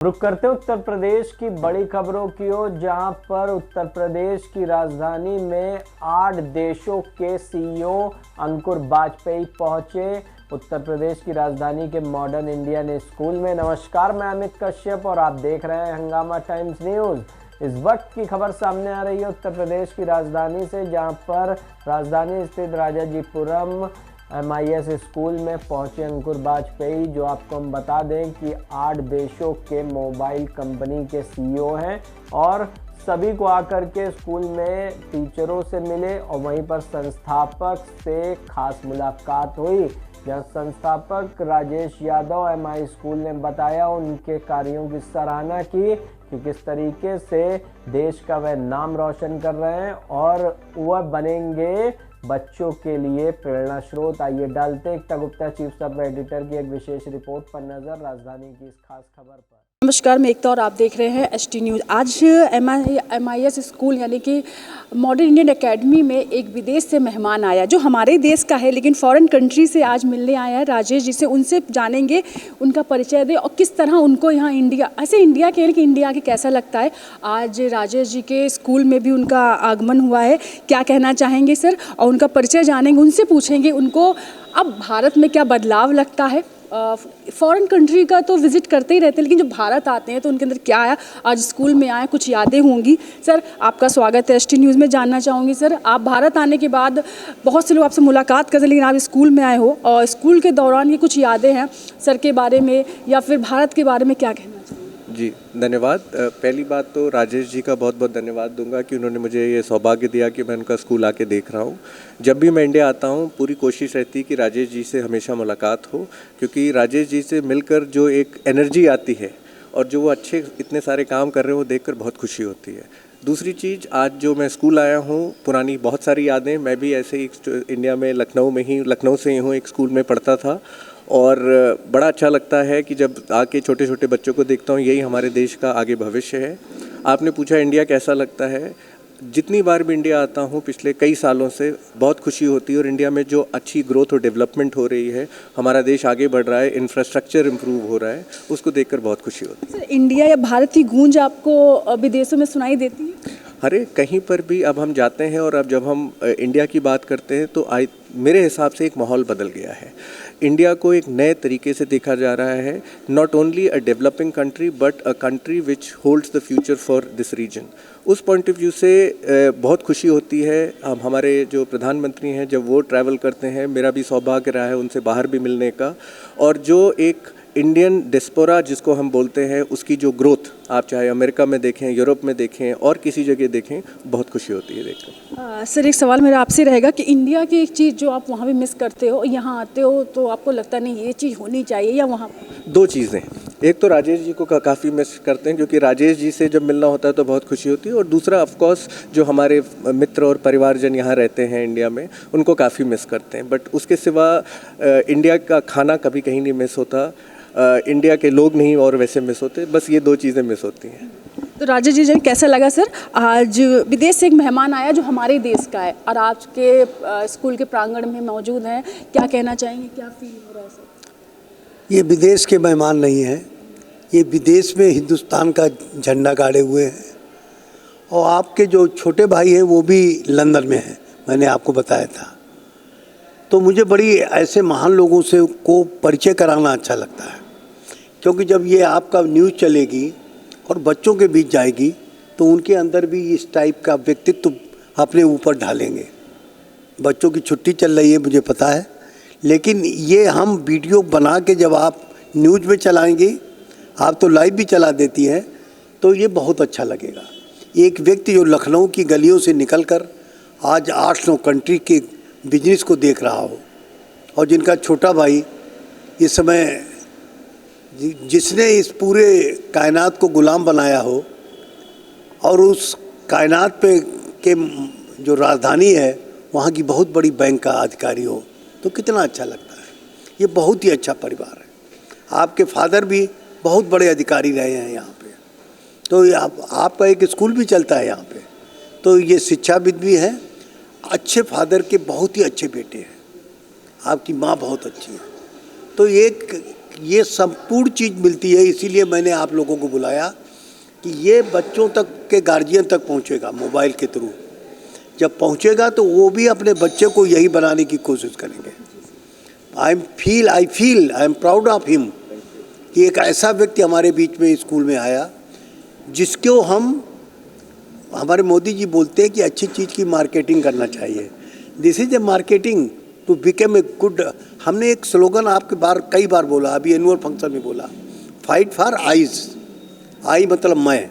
रुक करते उत्तर प्रदेश की बड़ी खबरों की ओर, जहां पर उत्तर प्रदेश की राजधानी में 8 देशों के सीईओ अंकुर वाजपेयी पहुंचे उत्तर प्रदेश की राजधानी के मॉडर्न इंडियन स्कूल में। नमस्कार, मैं अमित कश्यप और आप देख रहे हैं हंगामा टाइम्स न्यूज़। इस वक्त की खबर सामने आ रही है उत्तर प्रदेश की राजधानी से, जहां पर राजधानी स्थित राजाजीपुरम MIS स्कूल में पहुंचे अंकुर वाजपेयी, जो आपको हम बता दें कि 8 देशों के मोबाइल कंपनी के CEO हैं और सभी को आकर के स्कूल में टीचरों से मिले और वहीं पर संस्थापक से खास मुलाकात हुई, जहां संस्थापक राजेश यादव MI स्कूल ने बताया उनके कार्यों की सराहना की कि किस तरीके से देश का वह नाम रोशन कर रहे हैं और वह बनेंगे बच्चों के लिए प्रेरणा स्रोत। आइए डालते एकता गुप्ता चीफ सब एडिटर की एक विशेष रिपोर्ट पर नजर राजधानी की इस खास खबर पर। नमस्कार, मैं एकता और आप देख रहे हैं ST न्यूज़। आज MIS स्कूल यानी कि मॉडर्न इंडियन एकेडमी में एक विदेश से मेहमान आया जो हमारे देश का है लेकिन फॉरेन कंट्री से आज मिलने आया है राजेश जी से। उनसे जानेंगे, उनका परिचय दे और किस तरह उनको यहाँ इंडिया के लेकिन इंडिया के कैसा लगता है। आज राजेश जी के स्कूल में भी उनका आगमन हुआ है, क्या कहना चाहेंगे सर, और उनका परिचय जानेंगे, उनसे पूछेंगे उनको अब भारत में क्या बदलाव लगता है। फॉरेन कंट्री का तो विज़िट करते ही रहते हैं लेकिन जो भारत आते हैं तो उनके अंदर क्या आया, आज स्कूल में आए, कुछ यादें होंगी। सर आपका स्वागत है ST न्यूज़ में। जानना चाहूँगी सर, आप भारत आने के बाद बहुत से लोग आपसे मुलाकात करते हैं लेकिन आप स्कूल में आए हो और स्कूल के दौरान ये कुछ यादें हैं सर के बारे में या फिर भारत के बारे में, क्या कहना चाहिए? जी धन्यवाद। पहली बात तो राजेश जी का बहुत बहुत धन्यवाद दूंगा कि उन्होंने मुझे ये सौभाग्य दिया कि मैं उनका स्कूल आके देख रहा हूँ। जब भी मैं इंडिया आता हूँ पूरी कोशिश रहती है कि राजेश जी से हमेशा मुलाकात हो, क्योंकि राजेश जी से मिलकर जो एक एनर्जी आती है और जो वो अच्छे इतने सारे काम कर रहे हो वो देखकर बहुत खुशी होती है। दूसरी चीज़, आज जो मैं स्कूल आया हूँ पुरानी बहुत सारी यादें, मैं भी ऐसे ही इंडिया में लखनऊ से ही हूँ, एक स्कूल में पढ़ता था और बड़ा अच्छा लगता है कि जब आके छोटे छोटे बच्चों को देखता हूँ, यही हमारे देश का आगे भविष्य है। आपने पूछा इंडिया कैसा लगता है, जितनी बार भी इंडिया आता हूँ पिछले कई सालों से बहुत खुशी होती है और इंडिया में जो अच्छी ग्रोथ और डेवलपमेंट हो रही है, हमारा देश आगे बढ़ रहा है, इंफ्रास्ट्रक्चर इम्प्रूव हो रहा है, उसको देखकर बहुत खुशी होती है। सर इंडिया या भारत की गूंज आपको विदेशों में सुनाई देती है? अरे कहीं पर भी अब हम जाते हैं और अब जब हम इंडिया की बात करते हैं तो मेरे हिसाब से एक माहौल बदल गया है। इंडिया को एक नए तरीके से देखा जा रहा है, not only a developing country but a country which holds the future for this region. उस पॉइंट ऑफ व्यू से बहुत खुशी होती है। हमारे जो प्रधानमंत्री हैं जब वो ट्रैवल करते हैं, मेरा भी सौभाग्य रहा है उनसे बाहर भी मिलने का, और जो एक इंडियन डिस्पोरा जिसको हम बोलते हैं उसकी जो ग्रोथ आप चाहे अमेरिका में देखें, यूरोप में देखें और किसी जगह देखें, बहुत खुशी होती है देखकर। सर एक सवाल मेरा आपसे रहेगा कि इंडिया की एक चीज़ जो आप वहाँ भी मिस करते हो, यहाँ आते हो तो आपको लगता नहीं ये चीज़ होनी चाहिए या वहाँ? दो चीज़ें, एक तो राजेश जी को काफ़ी मिस करते हैं क्योंकि राजेश जी से जब मिलना होता है तो बहुत खुशी होती है, और दूसरा ऑफ कोर्स जो हमारे मित्र और परिवारजन यहाँ रहते हैं इंडिया में, उनको काफ़ी मिस करते हैं। बट उसके सिवा इंडिया का खाना कभी कहीं नहीं मिस होता, इंडिया के लोग नहीं और वैसे मिस होते, बस ये दो चीज़ें मिस होती हैं। तो राजेश जी कैसा लगा सर, आज विदेश से एक मेहमान आया जो हमारे देश का है और आज के स्कूल के प्रांगण में मौजूद हैं, क्या कहना चाहेंगे, क्या फील हो रहा है सर? ये विदेश के मेहमान नहीं हैं, ये विदेश में हिंदुस्तान का झंडा गाड़े हुए हैं और आपके जो छोटे भाई हैं वो भी लंदन में हैं, मैंने आपको बताया था। तो मुझे बड़ी ऐसे महान लोगों से को परिचय कराना अच्छा लगता है, क्योंकि जब ये आपका न्यूज़ चलेगी और बच्चों के बीच जाएगी तो उनके अंदर भी इस टाइप का व्यक्तित्व अपने ऊपर ढालेंगे। बच्चों की छुट्टी चल रही है मुझे पता है, लेकिन ये हम वीडियो बना के जब आप न्यूज़ में चलाएंगे, आप तो लाइव भी चला देती हैं, तो ये बहुत अच्छा लगेगा। एक व्यक्ति जो लखनऊ की गलियों से निकलकर आज 8-9 कंट्री के बिजनेस को देख रहा हो और जिनका छोटा भाई इस समय जिसने इस पूरे कायनात को गुलाम बनाया हो और उस कायनात पे के जो राजधानी है वहाँ की बहुत बड़ी बैंक का अधिकारी हो, तो कितना अच्छा लगता है। ये बहुत ही अच्छा परिवार है। आपके फादर भी बहुत बड़े अधिकारी रहे हैं यहाँ पे, तो आपका एक स्कूल भी चलता है यहाँ पे, तो ये शिक्षाविद भी हैं, अच्छे फादर के बहुत ही अच्छे बेटे हैं, आपकी माँ बहुत अच्छी है। तो एक ये संपूर्ण चीज़ मिलती है। इसीलिए मैंने आप लोगों को बुलाया कि ये बच्चों तक के गार्जियन तक पहुंचेगा मोबाइल के थ्रू। जब पहुंचेगा तो वो भी अपने बच्चे को यही बनाने की कोशिश करेंगे। I am proud of him कि एक ऐसा व्यक्ति हमारे बीच में स्कूल में आया जिसको हमारे मोदी जी बोलते हैं कि अच्छी चीज़ की मार्केटिंग करना चाहिए। This is a marketing to become a good. हमने एक स्लोगन आपके कई बार बोला, अभी एनुअल फंक्शन में बोला, फाइट फॉर आइज। आई मतलब मैं,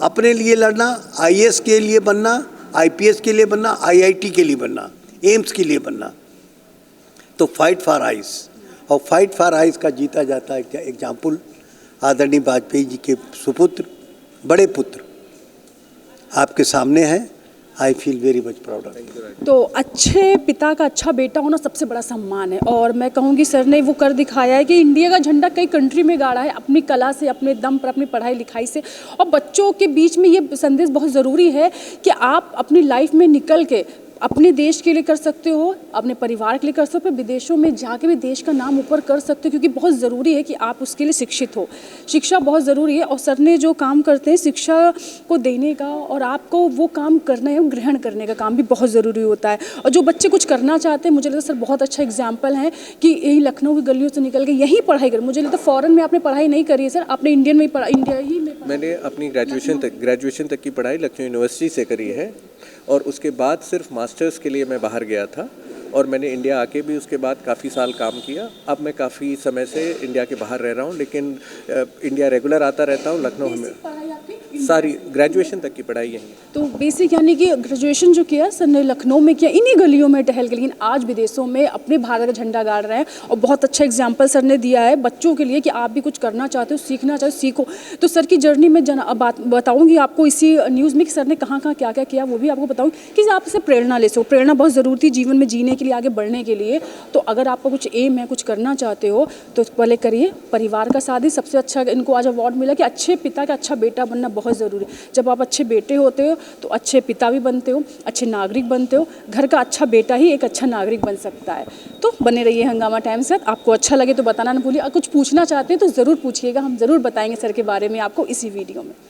अपने लिए लड़ना, आईएएस के लिए बनना, आईपीएस के लिए बनना, आईआईटी के लिए बनना, एम्स के लिए बनना। तो फाइट फॉर आइज, और फाइट फॉर आइज का जीता जाता एग्जाम्पल आदरणीय वाजपेयी जी के सुपुत्र, बड़े पुत्र आपके सामने हैं। I feel very much proud of. तो अच्छे पिता का अच्छा बेटा होना सबसे बड़ा सम्मान है, और मैं कहूँगी सर ने वो कर दिखाया है कि इंडिया का झंडा कई कंट्री में गाड़ा है अपनी कला से, अपने दम पर, अपनी पढ़ाई लिखाई से। और बच्चों के बीच में ये संदेश बहुत ज़रूरी है कि आप अपनी लाइफ में निकल के अपने देश के लिए कर सकते हो, अपने परिवार के लिए कर सकते हो, विदेशों में जाके भी देश का नाम ऊपर कर सकते हो, क्योंकि बहुत ज़रूरी है कि आप उसके लिए शिक्षित हो। शिक्षा बहुत ज़रूरी है, और सर ने जो काम करते हैं शिक्षा को देने का और आपको वो काम करना है, ग्रहण करने का काम भी बहुत ज़रूरी होता है। और जो बच्चे कुछ करना चाहते हैं, मुझे लगता है सर बहुत अच्छा एग्जाम्पल है कि यही लखनऊ की गलियों से निकल के यहीं पढ़ाई कर। मुझे लगता है फॉरेन में आपने पढ़ाई नहीं करी है सर, आपने इंडियन में पढ़ा, इंडिया ही में मैंने अपनी ग्रेजुएशन तक की पढ़ाई लखनऊ यूनिवर्सिटी से करी है, और उसके बाद सिर्फ मास्टर्स के लिए मैं बाहर गया था, और मैंने इंडिया आके भी उसके बाद काफ़ी साल काम किया। अब मैं काफ़ी समय से इंडिया के बाहर रह रहा हूँ, लेकिन इंडिया रेगुलर आता रहता हूँ। लखनऊ में सारी ग्रेजुएशन तक की पढ़ाई यहीं है। तो बेसिक यानी कि ग्रेजुएशन जो किया सर ने लखनऊ में किया, इन्हीं गलियों में टहल के, लेकिन आज विदेशों में अपने भारत का झंडा गाड़ रहे हैं। और बहुत अच्छा एग्जाम्पल सर ने दिया है बच्चों के लिए कि आप भी कुछ करना चाहते हो, सीखना चाहते हो, सीखो। तो सर की जर्नी में बात बताऊँगी आपको इसी न्यूज़ में कि सर ने कहाँ कहाँ क्या क्या किया, वो भी आपको बताऊँगी कि आप इससे प्रेरणा ले सको। प्रेरणा बहुत ज़रूरी थी जीवन में जीने के लिए, आगे बढ़ने के लिए। तो अगर आपका कुछ एम है, कुछ करना चाहते हो, तो पहले करिए। परिवार का साथ ही सबसे अच्छा, इनको आज अवार्ड मिला कि अच्छे पिता का अच्छा बेटा बनना बहुत ज़रूरी। जब आप अच्छे बेटे होते हो तो अच्छे पिता भी बनते हो, अच्छे नागरिक बनते हो। घर का अच्छा बेटा ही एक अच्छा नागरिक बन सकता है। तो बने रहिए हंगामा टाइम्स के साथ। आपको अच्छा लगे तो बताना ना भूलिए, कुछ पूछना चाहते हैं तो ज़रूर पूछिएगा, हम ज़रूर बताएंगे सर के बारे में आपको इसी वीडियो में।